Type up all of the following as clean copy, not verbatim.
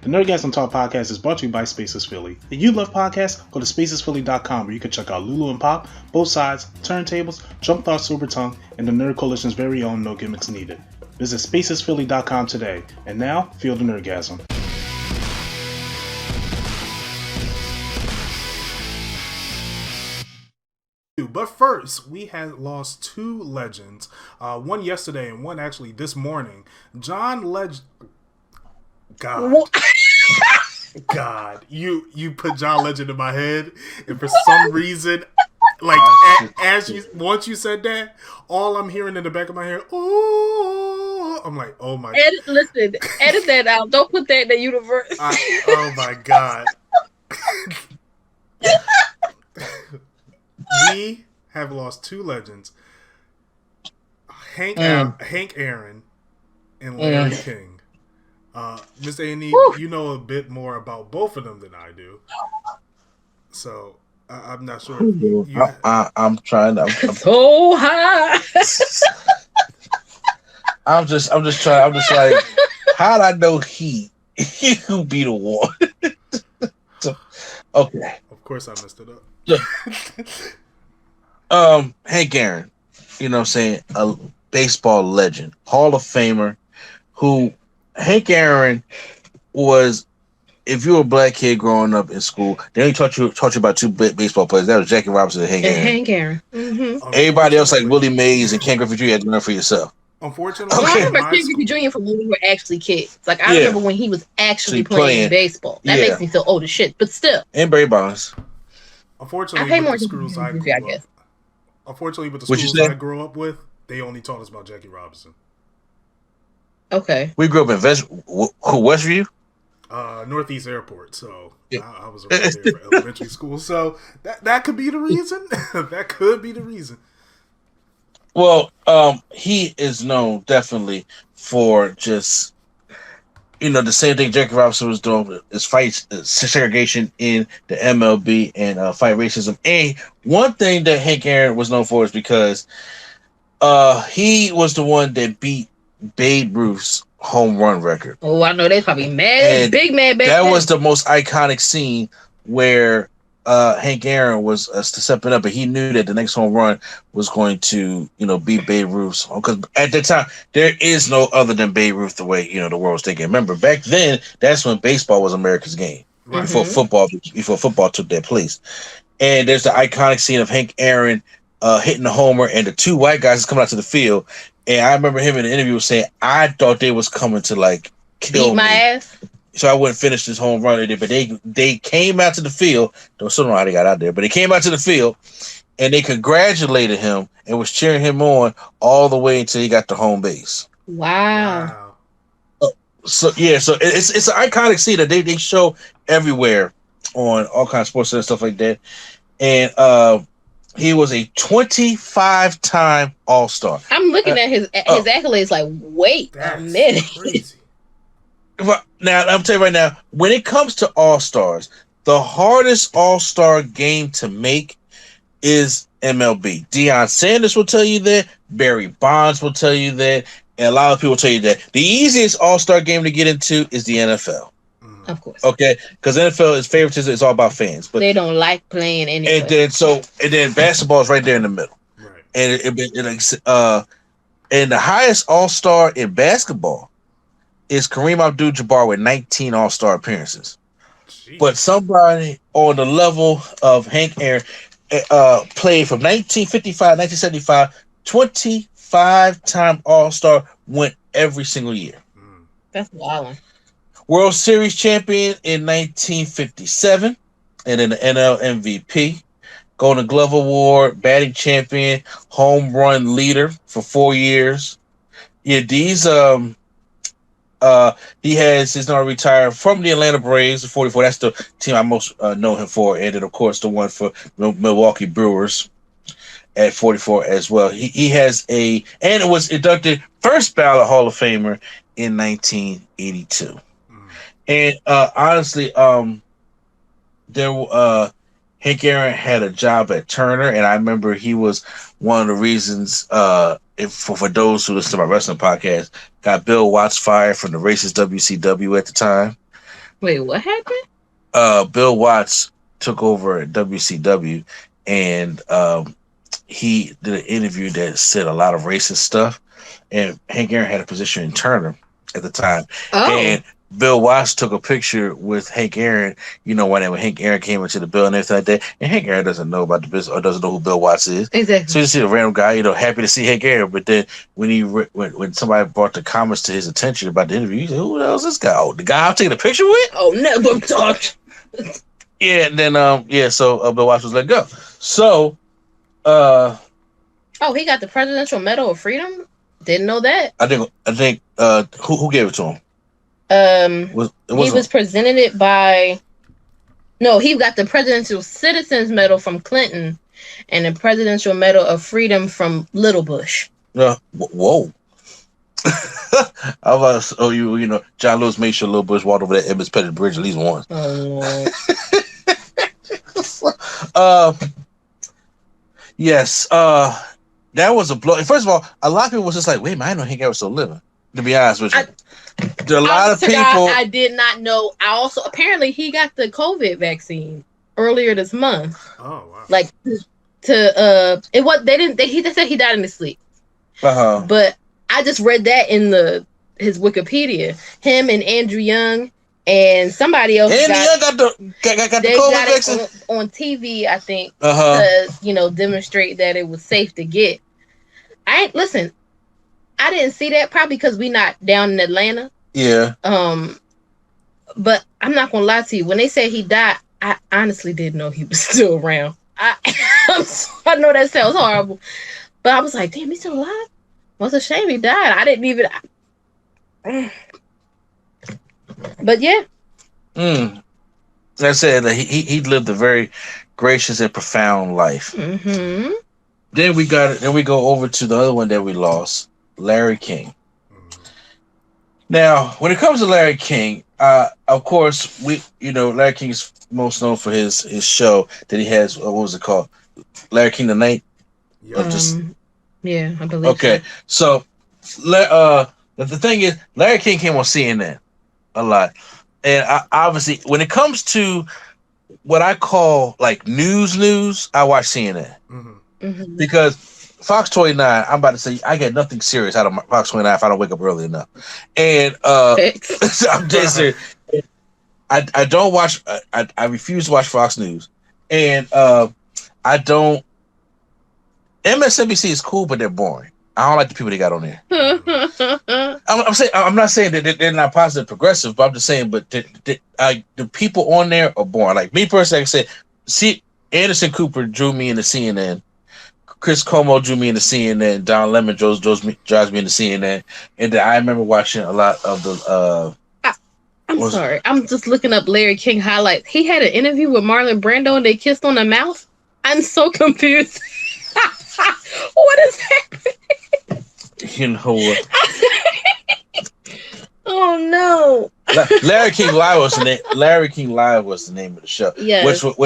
The Nerdgasm Talk podcast is brought to you by Spaces Philly. If you love podcasts, go to spacesphilly.com where you can check out Lulu and Pop, Both Sides, Turntables, Jump Thought Super Tongue, and the Nerd Coalition's very own No Gimmicks Needed. Visit spacesphilly.com today. And now, feel the Nerdgasm. But first, we had lost two legends. One yesterday and one actually this morning. John Legend. God, you put John Legend in my head, and for some reason, like once you said that, all I'm hearing in the back of my head, oh, I'm like, oh my. Listen, edit that out. Don't put that in the universe. Oh my God. We have lost two legends, Hank Aaron and Larry King. Miss A&E, you know a bit more about both of them than I do, so I'm not sure. I'm trying. I'm so high. I'm just trying. I'm just like, how'd I know he would be the one? So, okay. Of course, I messed it up. Hank Aaron, you know what I'm saying, a baseball legend, Hall of Famer, who Hank Aaron was, if you were a black kid growing up in school, they only taught you about two baseball players. That was Jackie Robinson and Hank Aaron. Mm-hmm. Everybody else, like Willie Mays and Ken Griffey Jr., had to learn for yourself. Unfortunately, I remember Ken Griffey Jr. from when we were actually kids. Like, I remember when he was actually playing baseball. That makes me feel old as shit, but still. And Barry Bonds. Unfortunately, with the schools I grew up with, they only taught us about Jackie Robinson. Okay. We grew up in Westview? Northeast Airport, so I was around there for elementary school. So that could be the reason. That could be the reason. Well, he is known definitely for just, the same thing Jackie Robinson was doing is fight segregation in the MLB and fight racism. And one thing that Hank Aaron was known for is because he was the one that beat Babe Ruth's home run record. Oh, I know they probably mad, big mad. That was the most iconic scene where Hank Aaron was stepping up, and he knew that the next home run was going to, beat Babe Ruth's. Because at that time, there is no other than Babe Ruth the way, the world was thinking. Remember, back then, that's when baseball was America's game. Right. Before football took that place. And there's the iconic scene of Hank Aaron hitting the homer, and the two white guys coming out to the field. And I remember him in the interview saying, I thought they was coming to, like, kill my ass. So I wouldn't finish this home run. But they came out to the field. Don't still know how they got out there, but they came out to the field and they congratulated him and was cheering him on all the way until he got to home base. Wow. So it's an iconic scene that they show everywhere on all kinds of sports and stuff like that. And he was a 25-time All-Star. I'm looking at his accolades like, wait a minute. Crazy. Now, I'm telling you right now, when it comes to All-Stars, the hardest All-Star game to make is MLB. Deion Sanders will tell you that. Barry Bonds will tell you that. And a lot of people tell you that. The easiest All-Star game to get into is the NFL. Of course. Okay? Because NFL is favoritism. It's all about fans. But they don't like playing anyway. And then basketball is right there in the middle. Right. And and the highest All-Star in basketball is Kareem Abdul-Jabbar with 19 All-Star appearances. Jeez. But somebody on the level of Hank Aaron played from 1955, 1975, 25-time All-Star, went every single year. That's wild. World Series champion in 1957, and then the NL MVP, Golden Glove Award, batting champion, home run leader for 4 years. Yeah, these he is now retired from the Atlanta Braves, 44. That's the team I most know him for, and then of course the one for Milwaukee Brewers at 44 as well. He has and it was inducted first ballot Hall of Famer in 1982. And honestly, Hank Aaron had a job at Turner, and I remember he was one of the reasons, for those who listen to my wrestling podcast, got Bill Watts fired from the racist WCW at the time. Wait, what happened? Bill Watts took over at WCW, and he did an interview that said a lot of racist stuff. And Hank Aaron had a position in Turner at the time, and Bill Watts took a picture with Hank Aaron. You know when Hank Aaron came into the building and everything like that, and Hank Aaron doesn't know about the business or doesn't know who Bill Watts is. Exactly. So you see a random guy, happy to see Hank Aaron, but then when somebody brought the comments to his attention about the interview, he said, "Who the hell is this guy? Oh, the guy I'm taking a picture with? Oh, never talk." Yeah, and then so Bill Watts was let go. So, he got the Presidential Medal of Freedom. Didn't know that. I think who gave it to him? He was presented it by. No, he got the Presidential Citizens Medal from Clinton, and the Presidential Medal of Freedom from Little Bush. Whoa. I was John Lewis made sure Little Bush walked over that Evans Pettit Bridge at least once. Oh, yes. That was a blow. First of all, a lot of people was just like, "Wait a minute, I didn't know Hank Aaron was still living." To be honest with you, there are a lot of people. I did not know. I also apparently he got the COVID vaccine earlier this month. Oh wow! Like it was they said he died in his sleep. But I just read that in his Wikipedia. Him and Andrew Young and somebody else got the COVID vaccine on TV, I think, to demonstrate that it was safe to get. I didn't see that probably because we not down in Atlanta. Yeah. But I'm not gonna lie to you. When they said he died, I honestly didn't know he was still around. I know that sounds horrible, but I was like, damn, he's still alive. Well, it's a shame he died. I didn't even. But yeah. Like I said, he lived a very gracious and profound life. Mm-hmm. Then we go over to the other one that we lost, Larry King. Now, when it comes to Larry King, of course, Larry King is most known for his show that he has. What was it called? Larry King Tonight. Yeah, I believe. Okay, so the thing is, Larry King came on CNN a lot, and obviously, when it comes to what I call like news, I watch CNN because Fox 29. I'm about to say I get nothing serious out of Fox 29 if I don't wake up early enough, and I'm just serious. I don't watch. I refuse to watch Fox News, and I don't. MSNBC is cool, but they're boring. I don't like the people they got on there. I'm not saying that they're not positive, progressive, but I'm just saying, but the people on there are boring. Like me personally, like I said, Anderson Cooper drew me into CNN. Chris Como drew me into CNN. Don Lemon drives me into CNN. And then I remember watching a lot of the. I'm sorry. I'm just looking up Larry King highlights. He had an interview with Marlon Brando and they kissed on the mouth. I'm so confused. What is happening? You know what? Oh no! Larry King Live was the name. Larry King Live was the name of the show. Yeah, which was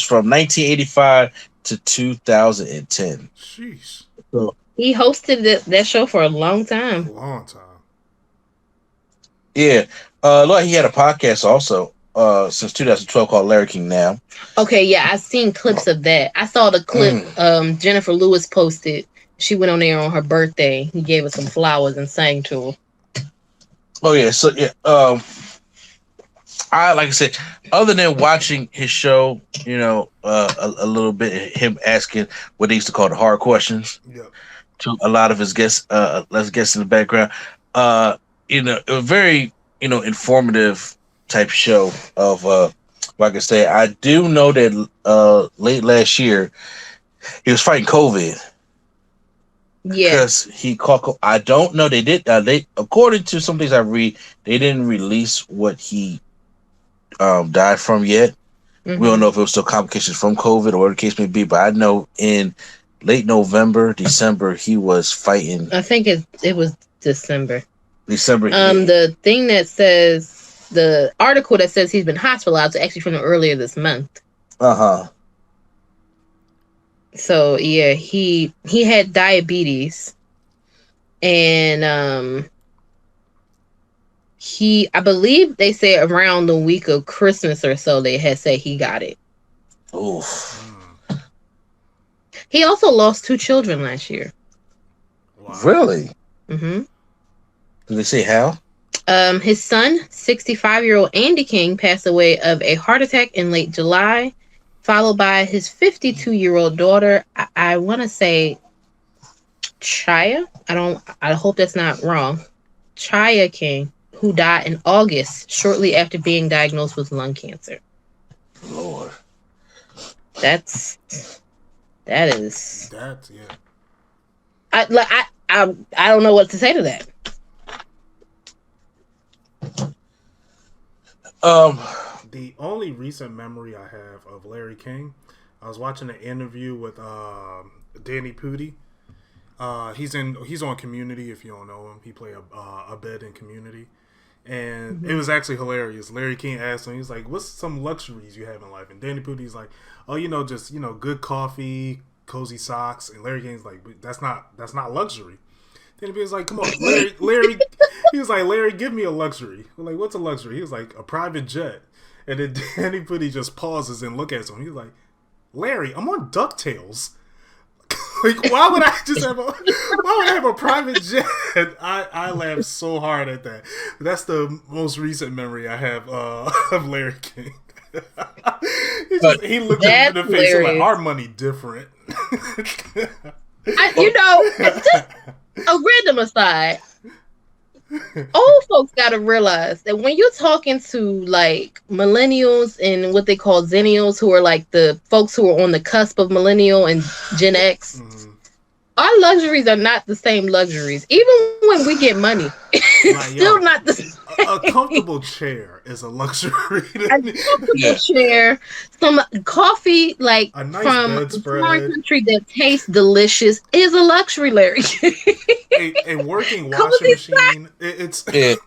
from 1985 to 2010. Jeez. So he hosted that show for a long time. Yeah. He had a podcast also since 2012 called Larry King Now. Okay, yeah, I've seen clips of that. I saw the clip Jennifer Lewis posted. She went on there on her birthday. He gave her some flowers and sang to her. Oh yeah, so yeah. I like I said, other than watching his show, a little bit, him asking what they used to call the hard questions to a lot of his guests, guests in the background. A very informative type show of like I say, I do know that late last year he was fighting COVID. Yeah, because he caught. I don't know. They did. They according to some things I read, they didn't release what he died from yet. We don't know if it was still complications from COVID or whatever the case may be. But I know in late November, December, he was fighting. I think it was December. December. The thing that says the article that says he's been hospitalized is actually from earlier this month. So yeah, he had diabetes, and I believe they said around the week of Christmas or so, they had said he got it. Oof. He also lost 2 children last year. Wow. Really? Mm-hmm. Did they say how? His son, 65-year-old Andy King, passed away of a heart attack in late July, followed by his 52-year-old daughter. I want to say Chaya. I hope that's not wrong. Chaya King, who died in August, shortly after being diagnosed with lung cancer. Lord. That is. That's yeah. I don't know what to say to that. The only recent memory I have of Larry King, I was watching an interview with Danny Pudi. He's on Community. If you don't know him, he played a bed in Community, and it was actually hilarious. Larry King asked him, he's like, "What's some luxuries you have in life?" And Danny Pudi's like, "Oh, just good coffee, cozy socks." And Larry King's like, "That's not luxury." Danny Pudi's like, "Come on, Larry." He was like, "Larry, give me a luxury." We're like, "What's a luxury?" He was like, "A private jet." And then Danny Pudi just pauses and look at him. He's like, "Larry, I'm on DuckTales. Like, why would I have a private jet?" I laughed so hard at that. That's the most recent memory I have of Larry King. He looked at me in the face and like, "Our money different." Just a random aside. Old folks gotta realize that when you're talking to like millennials and what they call zennials, who are like the folks who are on the cusp of millennial and Gen X, our luxuries are not the same luxuries. Even when we get money, it's still not the same. A comfortable chair is a luxury. A comfortable chair, some coffee, like a nice from a bedspread. foreign country that tastes delicious, is a luxury, Larry. a working washing machine. It's big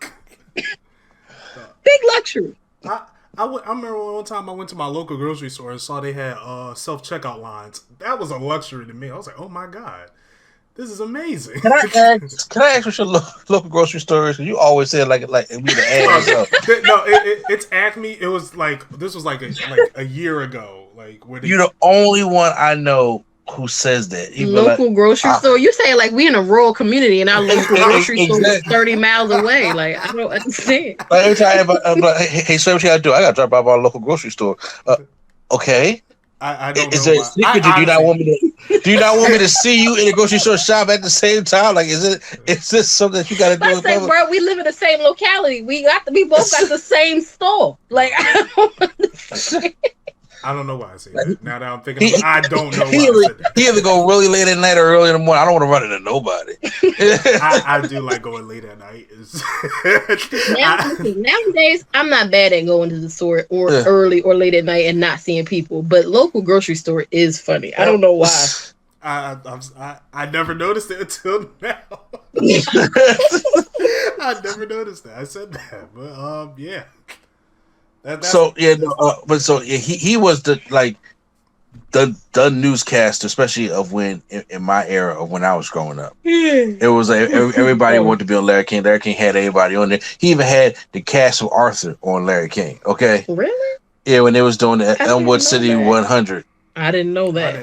luxury. I remember one time I went to my local grocery store and saw they had self-checkout lines. That was a luxury to me. I was like, "Oh my God, this is amazing." Can I ask what your local grocery store is? You always say like we the ass. No, it's Acme. It was like this was like a year ago. Like you're the only one I know who says that. Local grocery store. You say like we in a rural community and our local grocery store is 30 miles away. Like I don't understand. Like every time I'm like, hey, so what you gotta do? I gotta drop by my local grocery store. Okay. I don't is know. There a secret? Do you not want me to see you in the grocery store shop at the same time? Like, is this something that you got to do? I say, bro, we live in the same locality. We both got the same store. Like, I don't understand. I don't know why I say that. Now that I'm thinking, I don't know why I said that. He either go really late at night or early in the morning. I don't want to run into nobody. I do like going late at night. Nowadays, I'm not bad at going to the store or early or late at night and not seeing people. But local grocery store is funny. I don't know why. I never noticed it until now. I never noticed that. I said that, but yeah. He was the newscaster, especially of when in my era of when I was growing up. It was everybody wanted to be on Larry King. Larry King had everybody on there. He even had the cast of Arthur on Larry King. Okay, really? Yeah, when they was doing the Elmwood City 100. I didn't know that.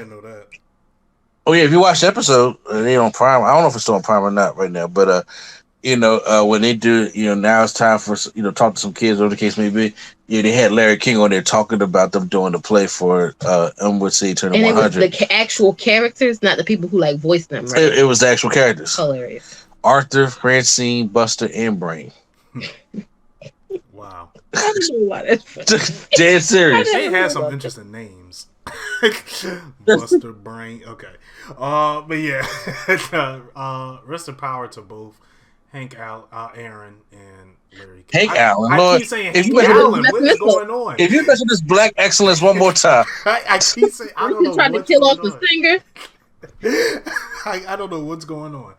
Oh yeah, if you watch the episode, they on Prime. I don't know if it's still on Prime or not right now, but when they do, now it's time for talk to some kids, whatever the case may be. Yeah, they had Larry King on there talking about them doing the play for Elmwood City turning 100. It was the actual characters, not the people who like voiced them, right? It was the actual characters. Hilarious. Arthur, Francine, Buster, and Brain. Wow. I don't know why that's funny. Dead serious. They had some interesting names. Buster, Brain. Okay. But yeah. Rest in power to both Hank Aaron and Larry King. Hank Allen. I keep saying Hank Allen. What is going on? If you mention this black excellence one more time. I keep saying, I don't know trying to kill off the singer. I don't know what's going on.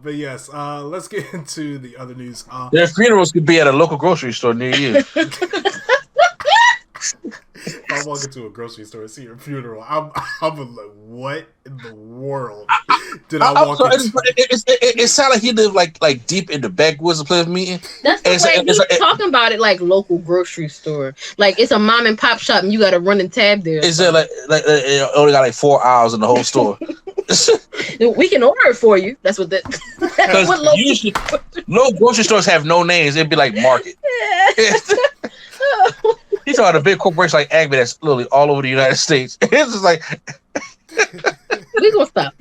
But yes, let's get into the other news. Their funerals could be at a local grocery store near you. If I walk into a grocery store and see your funeral, I'm like, what in the world did I walk into? It sounded like he lived like deep in the backwoods of Plymouth Meeting. That's the way he's talking about it, like local grocery store. Like it's a mom and pop shop, and you got to run and tab there. Is it like it only got like 4 aisles in the whole store? We can order it for you. That's what that. That's what usually local grocery stores have no names. It'd be like Market. He's talking about a big corporation like Acme that's literally all over the United States. It's just like. We're gonna stop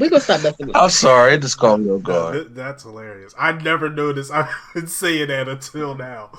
messing with I'm sorry, it just caught me off guard. That's hilarious. I never noticed. I've been saying that until now.